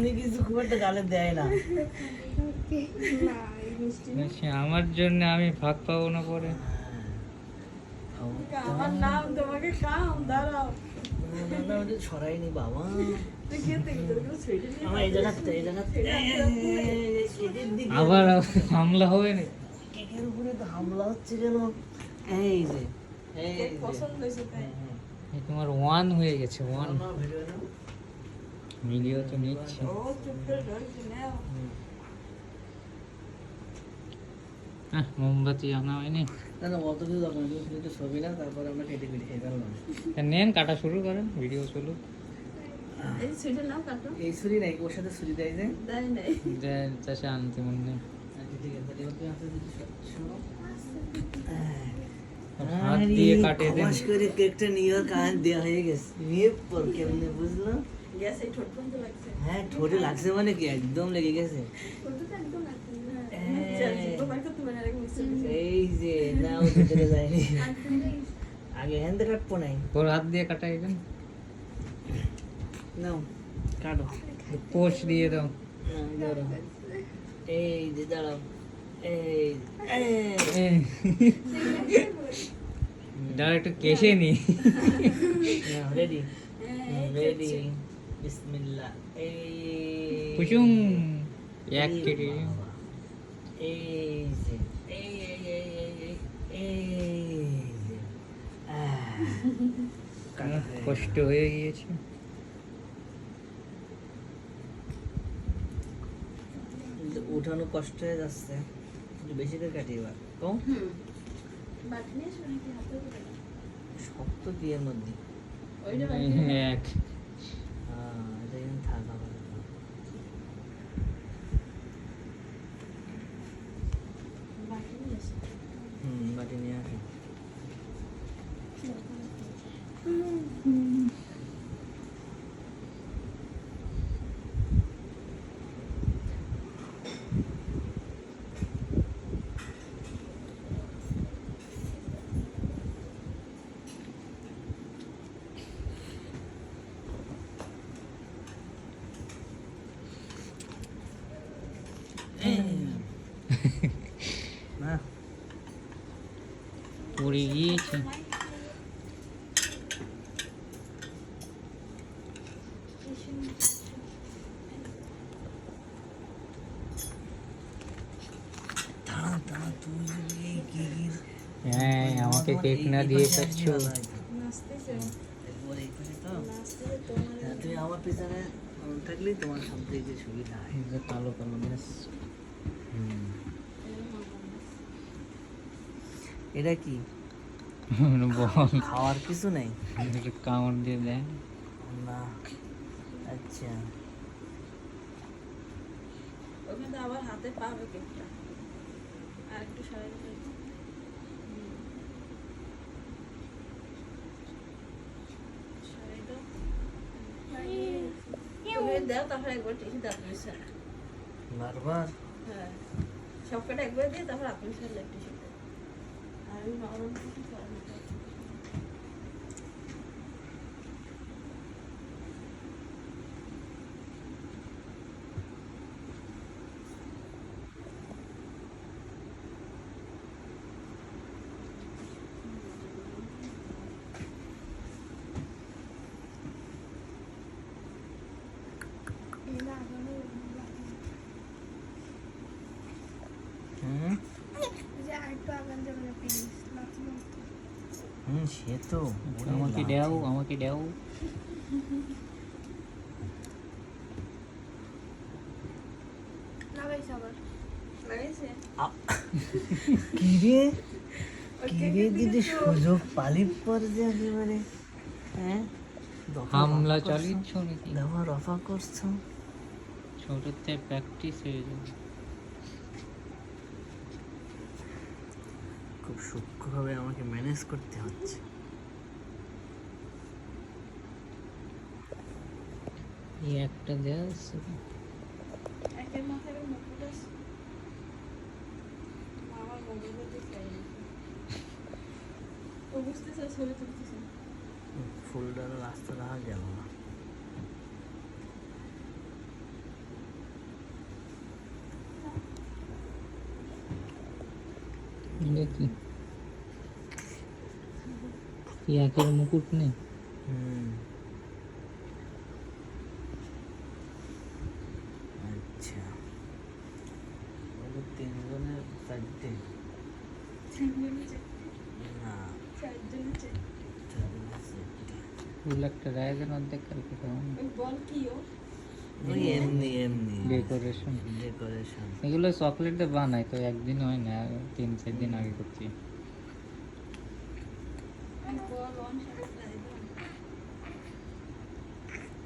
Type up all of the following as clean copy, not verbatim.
এমনি কিছু খুব একটা গালে দেয় না। আচ্ছা, আমার জন্য আমি ভাগ পাবো না পরে। আমার নাম তোমাকে খাও দাঁড়াও না, ওটা সরাইনি বাবা। আমার এই জায়গাতে কেকের দিকে আবার হামলা হবে না? কেকের উপরে তো হামলা হচ্ছে কেন? এই যে এই যে। পছন্দ হয়েছে তাই এই তোমার ওয়ান হয়ে গেছে, ওয়ান। আমার ভিডিও নাও। ভিডিও তো নিচ্ছি। ও চুপ করে ধরছি নাও মোমবাতি আনা হয়নি। না না, অত কিছু দরকার নেই, তুমি তো ছবি না, তারপরে আমরা কেটে কেটে খেয়ে ফেললাম। নেন, কাটা শুরু করেন, ভিডিও চলুক। এই ছুরি নাও কাটো এই ছুরি নাই, ওর সাথে ছুরি দেয় যে। দেয় নাই চাষে আনতে মনে নেই। আচ্ছা ঠিক আছে, এবার তুমি হাতে যদি শোনো। হাত দিয়ে কাটে দেন। খবাস করে কেকটা নিয়ে ওর কান দেওয়া হয়ে গেছে। নিয়ে পর কেমনে বুঝলো? গ্যাস এই ঠোঁট পর্যন্ত লাগছে হ্যাঁ, ঠোঁটে লাগছে মানে কি একদম লেগে গেছে। ঠোঁটে তো একদম লাগছে না চল জিব্বা বার করতে মানে এরকম মিক্স এই যে না, ও ভিতরে যায়নি। আগে হ্যান্ডে কাটবো নাই। ওর হাত দিয়ে কাটাই দেন, নাও কাটো। পোষ দিয়ে দাও। ধরো। এই যে দাঁড়াও। এই দাঁড়া, একটু কেশে নি। রেডি রেডি বিসমিল্লাহ। এই কুসুম এক কেটে। এই যে এই এই এই এই এই যে কষ্ট হয়ে গিয়েছে। উঠানো কষ্ট হয়ে যাচ্ছে, একটু বেশি করে কাটি এবার। কম বাটি নিয়ে শুনে কি হাতে করে শক্ত কি এর মধ্যে? ওইটা এক এটা কিন্তু থাক আবার। বাটি নিয়ে এসে বাটি নিয়ে আসো। না পড়ে গিয়েছে। দাঁড়া দাঁড়া, তুমি এই কেকের হ্যাঁ, আমাকে কেক না দিয়ে খাচ্ছ। নাচতেছে একবার এই পাশে তো। নাচতেছে তোমার হ্যাঁ, তুমি আমার পিছনে থাকলেই তোমার সব দিকে সুবিধা হয়। এই যে কালো কালো ব্যাস। এটা কি বল, খাওয়ার কিছু নেই? একটু কামড় দিয়ে দেন। না আচ্ছা, ওখানে আবার হাতে পাবে কেকটা আর একটু সরাই দিতে সরাই দাও তুমি দাও তারপর একবার টিসু দাও মিশা বারবার হ্যাঁ সব কটা একবার দিয়ে তারপর আপনি সাথে টিসু দাও আর আমি নরম টিসু সরাই দিতে হুম সে তো আমাকে দাও, আমাকে দাও। লাগাইছে কিরে কিরে যদি সুযোগ পালি পর যে একেবারে হ্যাঁ হামলা চালিয়েছ নাকি? দফা রফা করছো। ছোটতে প্র্যাকটিস হয়ে যাবে। খুব সূক্ষ্মভাবে আমাকে ম্যানেজ করতে হচ্ছে। এই একটা দেওয়া একের মাথায় মুকুট আছে আমার মোবাইলে দেখাই ও বুঝতেছে ছবি তুলতেছে ফুলটার রাস্তা রাখা গেল না। দেখি কি একের মুকুট নেই। আচ্ছা ওদের তিনজনের চারটে না চারজনের চাই। চারজনের চারটে। ফুল একটা রায়গের অর্ধেক কালকে কেমন ওই বল কি ও? ওই এমনি এমনি ডেকোরেশন। ডেকোরেশন। এগুলো চকলেট দিয়ে বানায় তো একদিন হয় না, 3-4 দিন আগে করছি। ওই বল অন সাথে চাই দাও।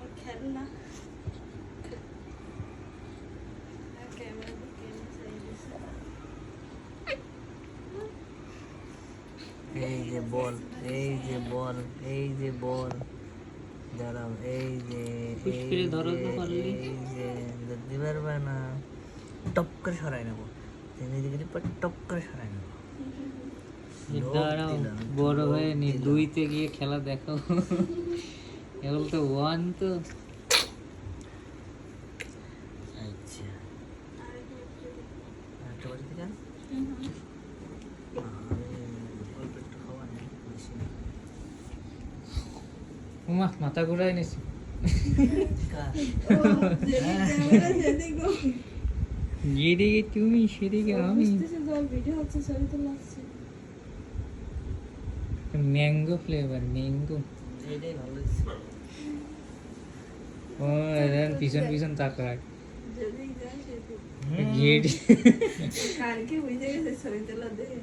ওর খেলনা। আর ক্যামেরা দিকে চাই দিছে। এই যে বল, এই যে বল, এই যে বল, দাঁড়াও, এই যে পুশ করে ধরো তো পারলে। এই যে ধরতে পারবে না, টপ করে সরাই নেবো, এদিকে পর টপ করে সরাই নেবো। লোভ দাঁড়াও দিলাম, বড় লোভ হয়ে নি, দিলাম। 2-তে গিয়ে খেলা দেখো। এগুলো তো 1 তো। আচ্ছা আরেকটা বাড়ি থেকে অল্প একটু খাওয়া নেই, বেশি না। উমা মাথা ঘুরাই নিছি। কার? ক্যামেরা যেদিকে যেদিকে তুমি সেদিকে আমি। বুঝতেছে জল ভিডিও হচ্ছে ছবি তো লাগছে। Mango flavour, mango. এটাই ভালো হয়েছে। ও এর পিছন পিছন তাকায়। যেদিকে যায় সেদিকে। গেট কালকে বুঝে গেছে ছবি তোলা দেখে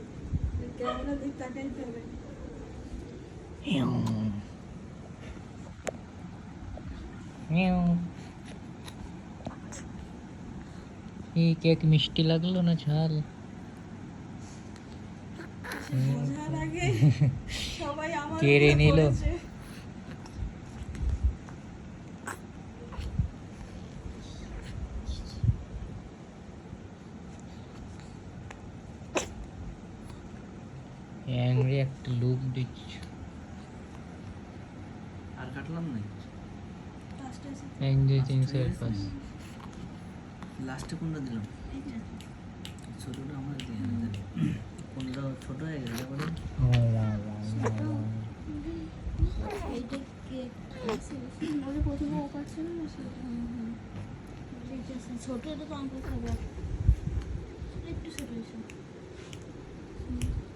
ক্যামেরা দিক তাকাইতে হবে। এই কেক মিষ্টি লাগলো না ঝাল? বোঝার আগে সবাই আমার কেড়ে উপরে নিল। পড়েছে। অ্যাংরি একটা লুক দিচ্ছে। আর কাটলাম নাই, লাস্টে আছে। 1 2 3 4 5 লাস্টে কোনটা দিলাম? এইটা। ছোটটা আমার দিয়ে না জানি কোনটা ছোট হয়ে গেছে বলে। এইটা কেক আছে। ওটা প্রথমে ও কাটছিল না সেটা। ঠিক আছে। ছোট এটা তো আমরা খাবো। একটু ছোট হয়েছে।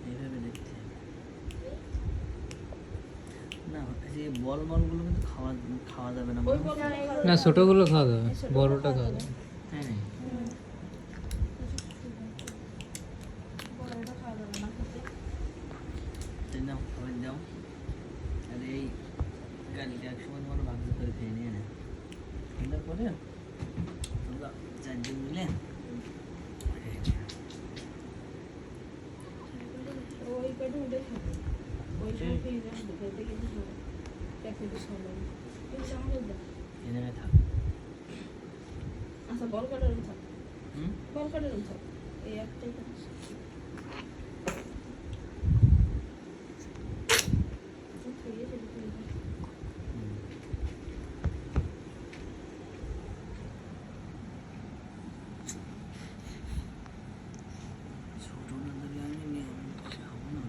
এইভাবে দেখতে হবে। না এই বল বলগুলো কিন্তু খাওয়া খাওয়া যাবে না ওই মনে হয়। বলটা না ছোটগুলো খাওয়া যাবে, বড়টা খাওয়া যাবে। তাই নাকি? বড়টা খাওয়া যাবে না খেতে। তাই নাও খাবার দাও। আর এই গাড়িটা একসময় তোমার ভাগ্য করে খেয়ে নিয়ে না ঠান্ডার পরে তোমরা চারজন মিলে ওই কটা উঠে খাবে। ওইটা ফ্রিজে ঢুকাতে কিন্তু হবে। প্যাকেটে সবাই। এই সামনে দাও। এনে থাক। আচ্ছা বল কাটার থাক। হুম বল কাটার থাক। এই একটাই কাজ। ছোট না দিলে আমি নিয়ে খাবো না।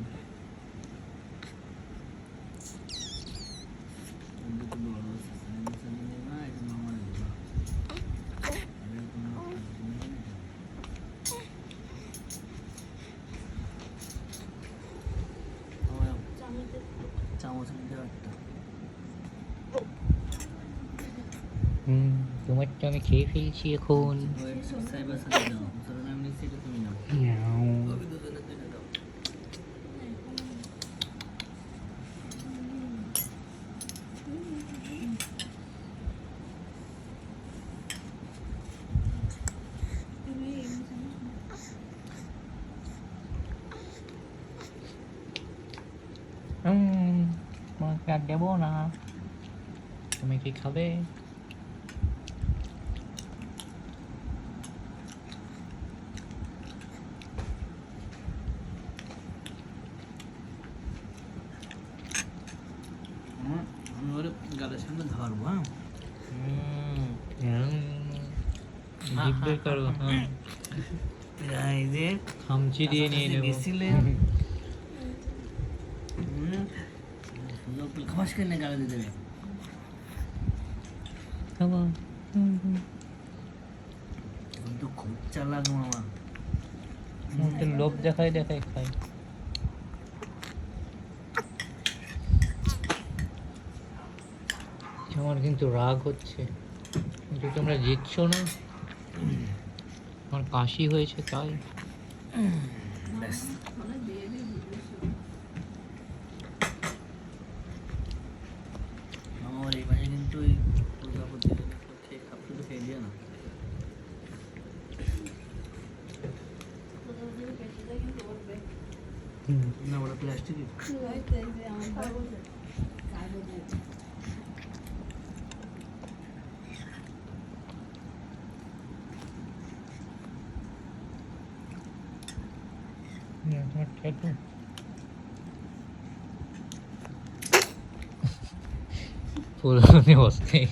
দুটো বড় আছে না, এটা মামা দিল। এটা কোনো নেই না। চামচ নিতে একটা। তোমার তো আমি খেয়ে ফেলছি এখন। সাইবার সাথে দাও, ধরো আমি নিচ্ছি, এটা তুমি নাও। আমি দুজনের জন্য দাও। তোমাকে আর দেবো না, তুমি কি খাবে? আমি ওর গালের সামনে ধরবো। হ্যাঁ জিভ বের করো। হ্যাঁ প্রায় যে খামচি দিয়ে নিয়ে নেবো গেছিলে সুযোগ পেলে খামাস করে গালে দিয়ে দেবে খাবো কিন্তু খুব চালাক মামা মুখে লোভ দেখাই দেখাই খাই আমার কিন্তু রাগ হচ্ছে কিন্তু তোমরা জিতছো না আমার কাশি হয়েছে তাই ব্যাস আমার এই মাসে কিন্তু ওই প্রজাপতি খেয়ে আপনি তো খেয়ে দিও না না ওটা প্লাস্টিক তোমার ট্যাটু পুরোনো অবস্থায়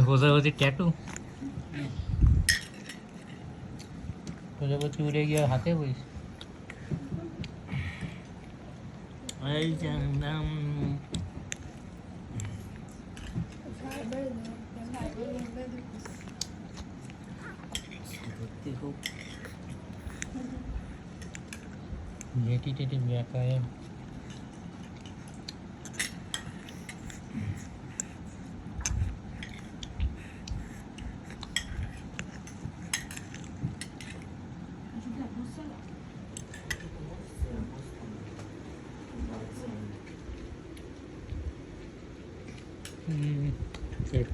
প্রজাপতি ট্যাটু প্রজাপতি উড়ে গিয়ে হাতে বইস এই জানলাম সত্যি খুব যেটি টেটি বেকায়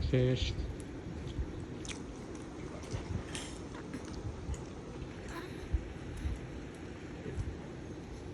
শেষ